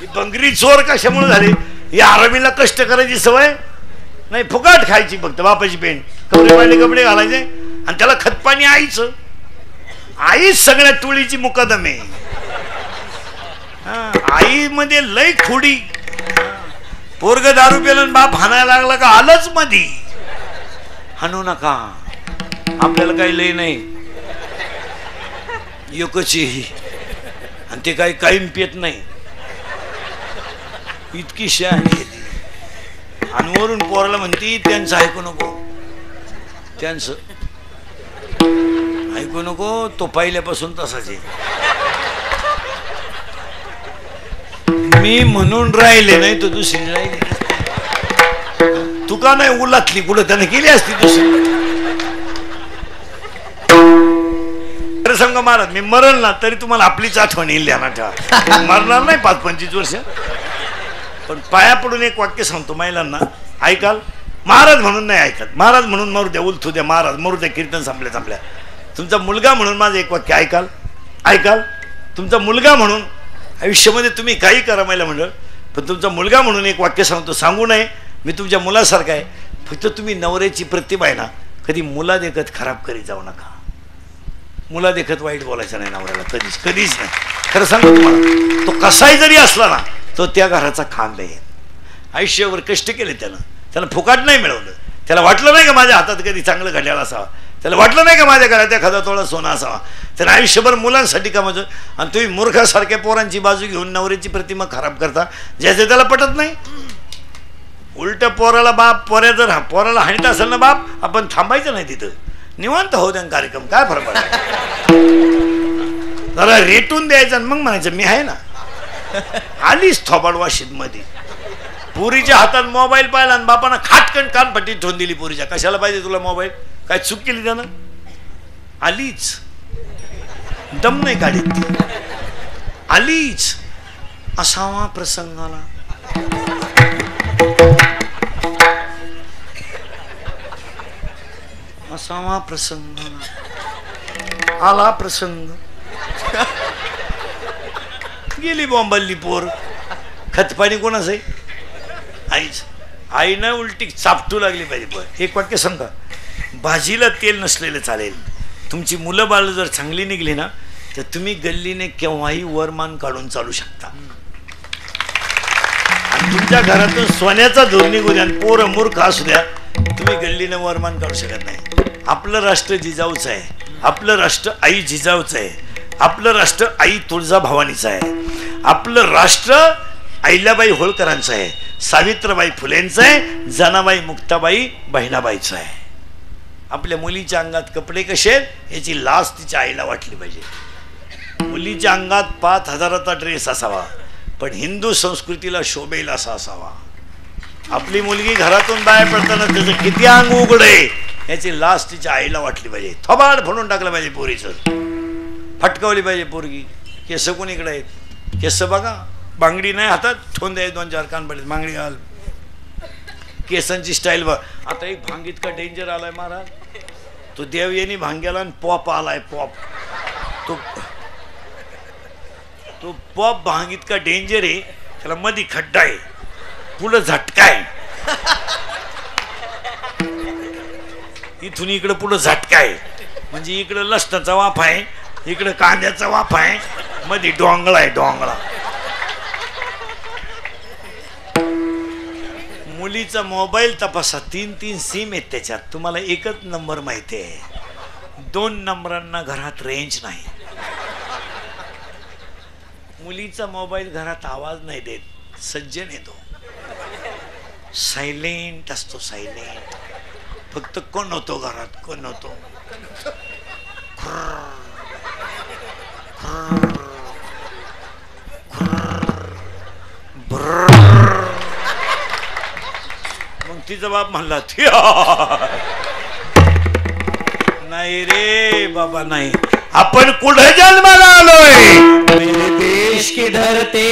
बंगरी चोर कशामुळे झाली? या आरामीला कष्ट करायची सवय नाही, फुकट खायची फक्त बापाची पेंट, कपडे पाहिले कपडे घालायचे आणि त्याला खतपाणी आईचं. आईच सगळ्या टोळीची मुकादम आहे. आई मध्ये लय खोडी. पोरग दारू पेलं बाप हाणायला लागला का आलंच मधी. हाणू नका, आपल्याला काही लय नाही, एकची आणि ते काही कायम पेत नाही, इतकी शहाणी. आणि वरून पोराला म्हणती त्यांचं ऐकू नको, त्यांचं ऐकू नको, तो पहिल्यापासून तसाच आहे. मी म्हणून राहिले नाही तो दुसरी राहिली. तू का नाही उलातली कुठं त्याने केली असती दुसरी. प्रसंग महाराज, मी मरल ना तरी तुम्हाला आपलीच आठवण येईल, ध्यानात ठेवा. मरणार नाही 5-25 वर्ष, पण पाया पडून एक वाक्य सांगतो महिलांना, ऐकाल? महाराज म्हणून नाही ऐकत, महाराज म्हणून मरू द्या, उलथू द्या, महाराज मरू द्या, कीर्तन संपल्या. तुमचा मुलगा म्हणून माझं एक वाक्य ऐकाल? ऐकाल? तुमचा मुलगा म्हणून आयुष्यामध्ये तुम्ही काही करा महिला मंडळ, पण तुमचा मुलगा म्हणून एक वाक्य सांगतो, सांगू नये, मी तुमच्या मुलासारखा आहे. फक्त तुम्ही नवऱ्याची प्रतिभा आहे ना, कधी मुला देखत खराब करीत जाऊ नका. मुला देखत वाईट बोलायचं नाही नवऱ्याला, कधीच कधीच नाही. खरं सांगतो तुम्हाला, तो कसाही जरी असला ना, तो त्या घराचा खांब आहे. आयुष्यावर कष्ट केले त्यानं फुकाट नाही मिळवलं. त्याला वाटलं नाही का माझ्या हातात कधी चांगलं घड्याळ असावा, त्याला वाटलं नाही का माझ्या घरात एखादा थोडा सोना असावा. त्यानं आयुष्यभर मुलांसाठी कामाचं. आणि तुम्ही मूर्खासारख्या पोरांची बाजू घेऊन नवऱ्याची प्रतिमा खराब करता, ज्याचे त्याला पटत नाही. उलट पोराला बाप, पोराला हाणीत असेल ना बाप, आपण थांबायचं नाही तिथं, निवांत होऊ द्या कार्यक्रम, काय फरक पडला. जरा रेटून द्यायचं आणि मग म्हणायचं मी आहे ना. आलीच थोबाड वाशीत मध्ये, पुरीच्या हातात मोबाईल पाहिला आणि बापानं खाटकन कानपट्टी ठेवून दिली पुरीच्या. कशाला पाहिजे तुला मोबाईल? काय चूक केली त्यानं? आलीच, दम नाही काढीत ती, आलीच. असावा प्रसंगाला असावा प्रसंगाला आला प्रसंग. गेली बॉम्बल्ली पोर. खतपाणी कोणाचं आहे? आईच. आईनं उलटी चापटू लागली पाहिजे. एक वाक्य सांगा, भाजीला तेल नसलेलं चालेल. तुमची मुलं बाळ जर चांगली निघली ना, तर तुम्ही गल्लीने केव्हाही वरमान काढून चालू शकता. आणि तुमच्या घरातून सोन्याचा धूर निघू द्या, पोरं मूर्ख असू द्या, तुम्ही गल्लीने वरमान काढू शकत नाही. आपलं राष्ट्र जिजाऊचं आहे, आपलं राष्ट्र आई जिजाऊचं आहे, आपलं राष्ट्र आई तुळजाभवानीचं आहे, आपलं राष्ट्र अहिल्याबाई होळकरांचं आहे, सावित्रीबाई फुलेंचं आहे, जनाबाई मुक्ताबाई बहिणाबाईचं आहे. आपल्या मुलीच्या अंगात कपडे कसे आहेत याची लाज तिच्या आईला वाटली पाहिजे. मुलीच्या अंगात 5,000चा ड्रेस असावा, पण हिंदू संस्कृतीला शोभेल असा असावा. आपली मुलगी घरातून बाहेर पडताना त्याचं किती अंग उघड आहे याची लाज तिच्या आईला वाटली पाहिजे. थोबाड फोडून टाकलं पाहिजे पोरीचं, फटकावली पाहिजे पोरगी. केस कोणीकडे आहेत? केस बघा, बांगडी नाही हातात, ठोन द्याय 2-4 कान पडले, बांगडी घाल. केसांची स्टाईल बघ. आता एक भांग इतका डेंजर आलाय महाराज, तो देव येणी भांग्याला आणि पॉप आलाय. पॉप तो पॉप भांग इतका डेंजर आहे, त्याला मध्ये खड्डा आहे, पुढं झटका आहे, इथून इकडं पुढं झटका आहे. म्हणजे इकडं लसणाचा वाफ आहे, इकडं कांद्याचा वाफ आहे, मध्ये डोंगळा आहे, डोंगळा. मुलीचा मोबाईल तपासा, 3 सिम आहेत त्याच्यात. तुम्हाला एकच नंबर माहिती आहे, 2 नंबरांना घरात रेंज नाही. मुलीचा मोबाईल घरात आवाज नाही देत, सज्जन येतो, सायलेंट असतो, सायलेंट. फक्त कोण होतो घरात, कोण होतो, मग तिचा बाप म्हणला नाही रे बाबा नाही, आपण कुठे जन्माला आलोय? मेरे देश की धरती